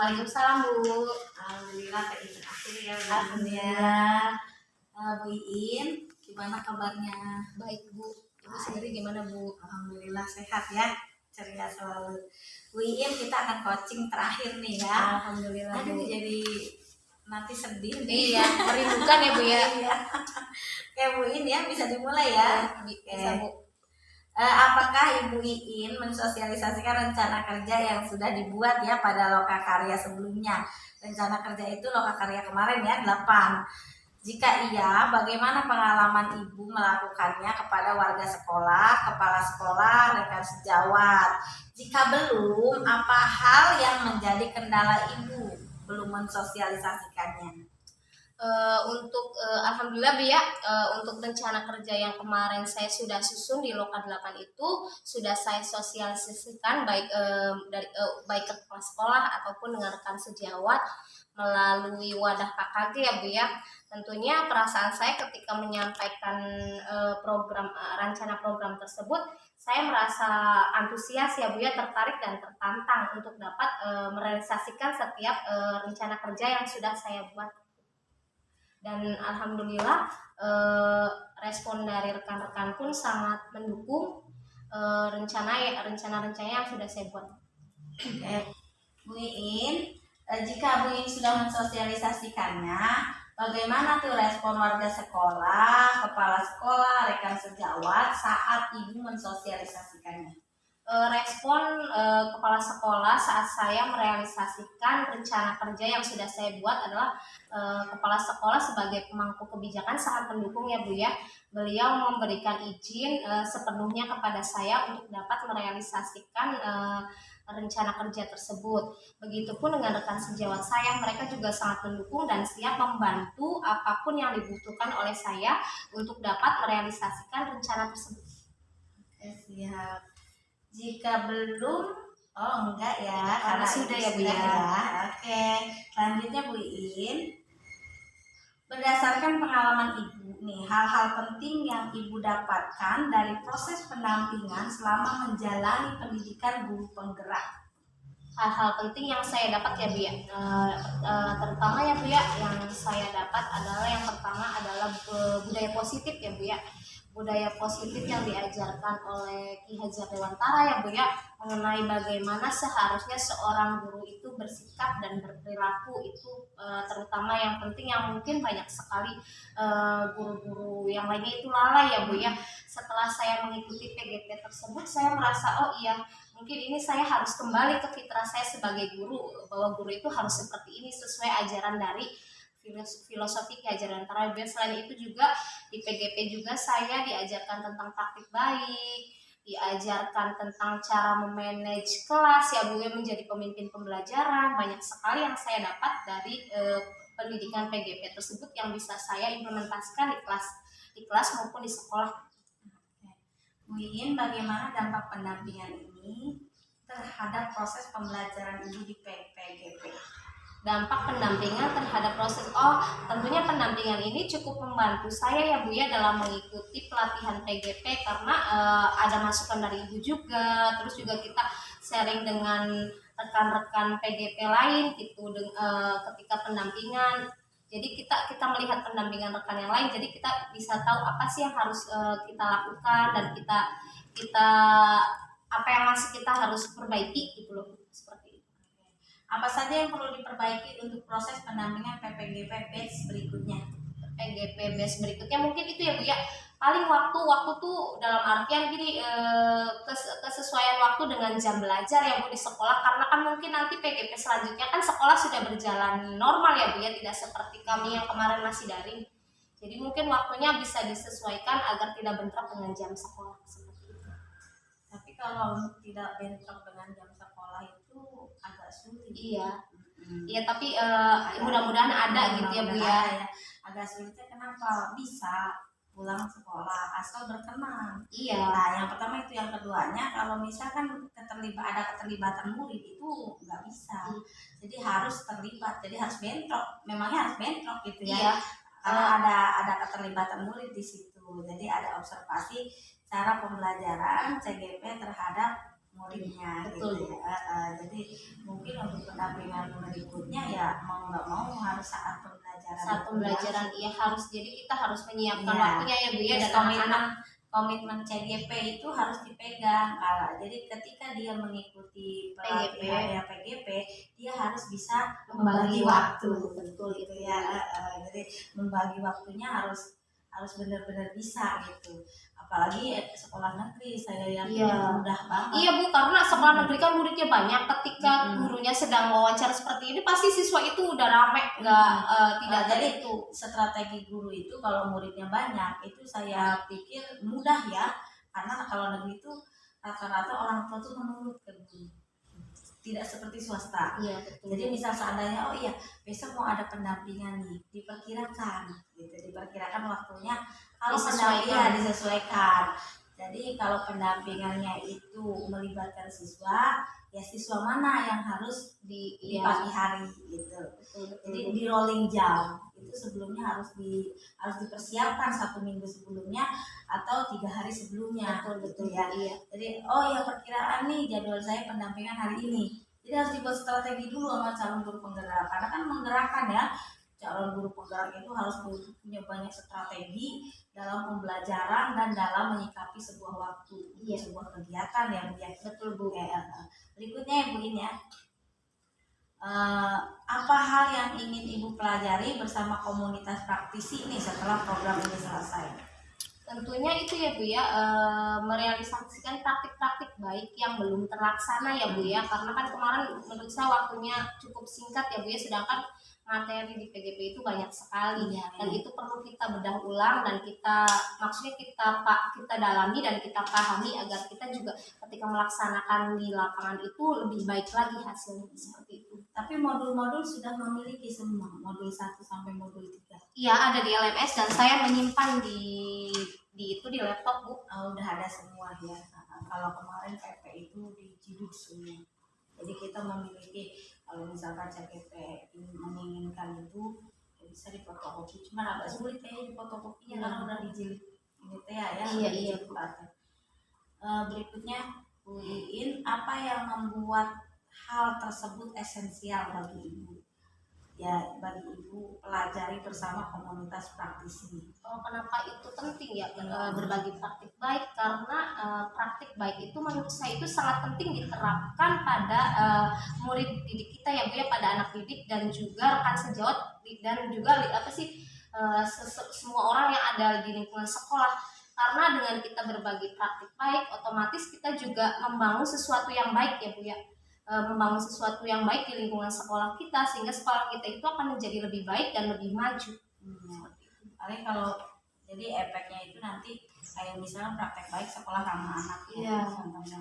Waalaikumsalam Bu. Alhamdulillah terakhir ya. Alhamdulillah. Bu Iin, gimana kabarnya? Baik Bu. Ibu sendiri gimana Bu? Alhamdulillah sehat ya, ceria selalu. Bu Iin, kita akan coaching terakhir nih ya. Alhamdulillah Aduh, Bu. jadi nanti sedih nih. Iya, merindukan ya Bu ya. Iya. Oke Bu Iin ya, bisa dimulai ya. Bisa Bu. Apakah Ibu Iin mensosialisasikan rencana kerja yang sudah dibuat ya pada Lokakarya sebelumnya? Rencana kerja itu Lokakarya kemarin ya 8. Jika iya, bagaimana pengalaman Ibu melakukannya kepada warga sekolah, kepala sekolah, rekan sejawat? Jika belum, apa hal yang menjadi kendala Ibu belum mensosialisasikannya? Alhamdulillah Bu ya, untuk rencana kerja yang kemarin saya sudah susun di Loka 8 itu sudah saya sosialisasikan baik baik ke kepala sekolah ataupun dengan rekan sejawat melalui wadah KKG ya Bu ya. Tentunya perasaan saya ketika menyampaikan rencana program tersebut, saya merasa antusias ya Bu ya, tertarik dan tertantang untuk dapat merealisasikan setiap rencana kerja yang sudah saya buat. Dan alhamdulillah respon dari rekan-rekan pun sangat mendukung rencana-rencana yang sudah saya buat. Oke. Bu Iin, jika Bu Iin sudah mensosialisasikannya, bagaimana tuh respon warga sekolah, kepala sekolah, rekan sejawat saat Ibu mensosialisasikannya? Respon kepala sekolah saat saya merealisasikan rencana kerja yang sudah saya buat adalah kepala sekolah sebagai pemangku kebijakan sangat mendukung ya Bu ya. Beliau memberikan izin sepenuhnya kepada saya untuk dapat merealisasikan rencana kerja tersebut. Begitupun dengan rekan sejawat saya, mereka juga sangat mendukung dan siap membantu apapun yang dibutuhkan oleh saya untuk dapat merealisasikan rencana tersebut. Oke, siap. Jika belum, oh enggak ya, karena sudah ya Bu ya. Oke, selanjutnya Bu Iin, berdasarkan pengalaman Ibu nih, hal-hal penting yang Ibu dapatkan dari proses pendampingan selama menjalani pendidikan guru penggerak. Hal-hal penting yang saya dapat ya Bu ya, terutama ya Bu ya, yang saya dapat adalah yang pertama adalah budaya positif ya Bu ya. Budaya positif yang diajarkan oleh Ki Hajar Dewantara ya Bu ya, mengenai bagaimana seharusnya seorang guru itu bersikap dan berperilaku itu terutama yang penting yang mungkin banyak sekali guru-guru yang lainnya itu lalai ya Bu ya. Setelah saya mengikuti PGP tersebut, saya merasa oh iya, mungkin ini saya harus kembali ke fitrah saya sebagai guru, bahwa guru itu harus seperti ini sesuai ajaran dari filosofi Ki Hajar Dewantara. Selain itu juga di PGP juga saya diajarkan tentang praktik baik, diajarkan tentang cara memanage kelas ya Bu ya, menjadi pemimpin pembelajaran. Banyak sekali yang saya dapat dari pendidikan PGP tersebut yang bisa saya implementasikan di kelas maupun di sekolah. Bu Iin, bagaimana dampak pendampingan ini terhadap proses pembelajaran Ibu di PGP? Dampak pendampingan terhadap proses, tentunya pendampingan ini cukup membantu saya ya Bu ya dalam mengikuti pelatihan PGP karena ada masukan dari Ibu juga, terus juga kita sharing dengan rekan-rekan PGP lain gitu ketika pendampingan. Jadi kita melihat pendampingan rekan yang lain, jadi kita bisa tahu apa sih yang harus kita lakukan dan kita apa yang masih kita harus perbaiki gitu loh, seperti itu. Apa saja yang perlu diperbaiki untuk proses pendampingan PPGP batch berikutnya? PGP batch berikutnya mungkin itu ya Bu ya, paling waktu tuh dalam artian gini, kesesuaian waktu dengan jam belajar ya Bu di sekolah, karena kan mungkin nanti PGP selanjutnya kan sekolah sudah berjalan normal ya Bu ya, tidak seperti kami yang kemarin masih daring. Jadi mungkin waktunya bisa disesuaikan agar tidak bentrok dengan jam sekolah seperti itu. Tapi kalau tidak bentrok dengan jam sekolah itu agak sulit. Iya. Iya, tapi mudah-mudahan ada gitu ya Bu ya. Agak sulitnya kenapa? Bisa pulang sekolah asal berkenan. Iya. Nah, yang pertama itu, yang keduanya kalau misalkan ada keterlibatan murid itu nggak bisa. Jadi harus terlibat, jadi harus bentrok. Memangnya harus bentrok gitu ya. Iya. Karena ada keterlibatan murid di situ. Jadi ada observasi cara pembelajaran CGP terhadap muridnya Betul, gitu ya. Jadi mungkin untuk pendampingan berikutnya ya mau nggak mau harus saat pembelajaran saat itu pembelajaran ya. iya harus, jadi kita harus menyiapkan Iya. waktunya ya Bu ya, Terus dan anak-anak komitmen CGP itu harus dipegang. Kalau jadi ketika dia mengikuti pelatihan ya PGP, dia harus bisa membagi waktu. betul Gitu ya. Jadi membagi waktunya harus benar-benar bisa gitu. Apalagi sekolah negeri, saya yakin mudah banget. Iya Bu, karena sekolah negeri kan muridnya banyak. Ketika gurunya sedang wawancara seperti ini, pasti siswa itu udah rame, tidak jadi itu. Strategi guru itu kalau muridnya banyak itu saya pikir mudah ya, karena kalau negeri itu rata-rata orang tua tuh menurut ke guru, tidak seperti swasta. Iya, betul. Jadi misal seandainya oh iya besok mau ada pendampingan nih, diperkirakan waktunya kalau disesuaikan. Jadi kalau pendampingannya itu melibatkan siswa, ya siswa mana yang harus di pagi hari gitu. Jadi di rolling jam itu sebelumnya harus dipersiapkan 1 minggu sebelumnya atau 3 hari sebelumnya. Betul ya. Iya. Jadi oh ya perkiraan nih jadwal saya pendampingan hari ini. Jadi harus dibuat strategi dulu sama calon guru penggerak, karena kan menggerakkan ya. Calon guru penggerak itu harus punya banyak strategi dalam pembelajaran dan dalam menyikapi sebuah waktu, sebuah kegiatan ya Bu ya. Betul Bu. Berikutnya ya Bu ini ya. Apa hal yang ingin Ibu pelajari bersama komunitas praktisi ini setelah program ini selesai? Tentunya itu ya Bu ya, merealisasikan praktik-praktik baik yang belum terlaksana ya Bu ya, karena kan kemarin menurut saya waktunya cukup singkat ya Bu ya, sedangkan materi di PGP itu banyak sekali dan itu perlu kita bedah ulang dan kita dalami dan kita pahami agar kita juga ketika melaksanakan di lapangan itu lebih baik lagi hasilnya seperti itu. Tapi modul-modul sudah memiliki semua, modul 1 sampai modul 3. Iya, ada di LMS dan saya menyimpan di laptop Bu. Udah ada semua ya. Kalau kemarin PP itu dijilid semua. Jadi kita memiliki, kalau misalkan CGP menginginkan itu ya bisa difotokopi, cuma agak sulit kayaknya difotokopinya karena udah dijilid ini ya. Iya. Berikutnya Bu Iin, apa yang membuat hal tersebut esensial bagi Ibu? Ya bagi Ibu pelajari bersama komunitas praktisi. Kenapa itu penting ya berbagi praktik baik? Karena praktik baik itu menurut saya itu sangat penting diterapkan pada murid didik kita ya Bu ya, pada anak didik dan juga rekan sejawat dan juga semua orang yang ada di lingkungan sekolah. Karena dengan kita berbagi praktik baik, otomatis kita juga membangun sesuatu yang baik ya Bu ya. Membangun sesuatu yang baik di lingkungan sekolah kita sehingga sekolah kita itu akan menjadi lebih baik dan lebih maju. Paling kalau jadi efeknya itu nanti kayak misalnya praktek baik sekolah ramah anak ya contohnya,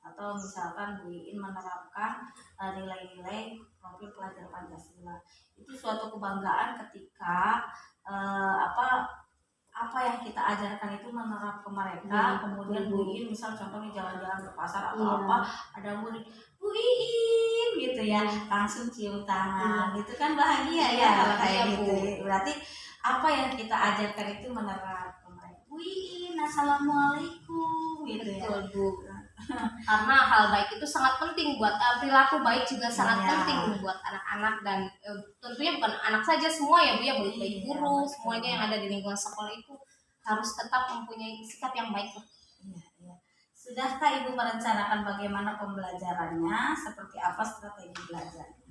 atau misalkan Bu Iin menerapkan nilai-nilai profil pelajar Pancasila, itu suatu kebanggaan ketika apa yang kita ajarkan itu menerap ke mereka. Kemudian Bu Iin misal contohnya jalan-jalan ke pasar atau ada murid Bu Iin gitu ya, langsung cium tangan gitu kan bahagia ya kalau kayak gitu. Berarti apa yang kita ajarkan itu menerap ke mereka. Bu Iin, assalamualaikum gitu ya. Betul Bu. Karena hal baik itu sangat penting buat perilaku baik juga sangat penting buat anak-anak dan tentunya bukan anak saja, semua ya Bu ya, baik guru semuanya yang ada di lingkungan sekolah itu harus tetap mempunyai sikap yang baik. Sudahkah Ibu merencanakan bagaimana pembelajarannya? Seperti apa strategi belajarnya?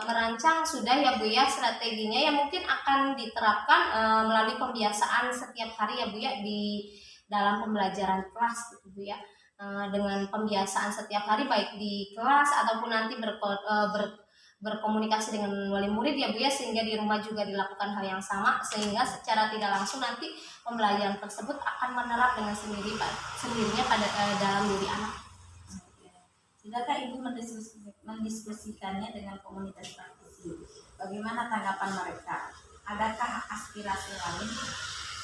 Merancang sudah ya Bu ya strateginya, yang mungkin akan diterapkan melalui pembiasaan setiap hari ya Bu ya di dalam pembelajaran kelas gitu Bu ya. Dengan pembiasaan setiap hari baik di kelas ataupun nanti berkomunikasi dengan wali murid ya Bu ya, sehingga di rumah juga dilakukan hal yang sama sehingga secara tidak langsung nanti pembelajaran tersebut akan menerap dengan sendirinya pada dalam diri anak. Sudahkah Ibu mendiskusikannya dengan komunitas praktisi? Bagaimana tanggapan mereka? Adakah aspirasi lain?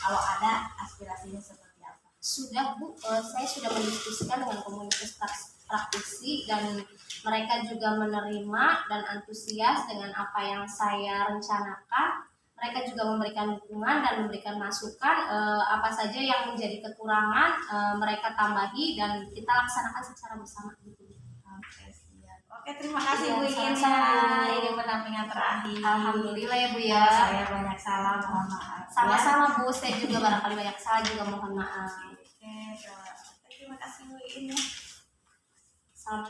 Kalau ada, aspirasinya seperti apa? Sudah Bu, saya sudah mendiskusikan dengan komunitas praktisi dan mereka juga menerima dan antusias dengan apa yang saya rencanakan. mereka juga memberikan dukungan dan memberikan masukan apa saja yang menjadi kekurangan mereka tambahi dan kita laksanakan secara bersama gitu. Oke, siap. Oke, terima kasih Iya, Bu Iin ya. sama-sama, Bu. Ini pendampingan terakhir. Alhamdulillah ya Bu ya. Saya banyak salah, mohon maaf. Sama-sama Bu, saya juga barangkali banyak salah juga mohon maaf. Oke, terima kasih Bu Iin ya. Salam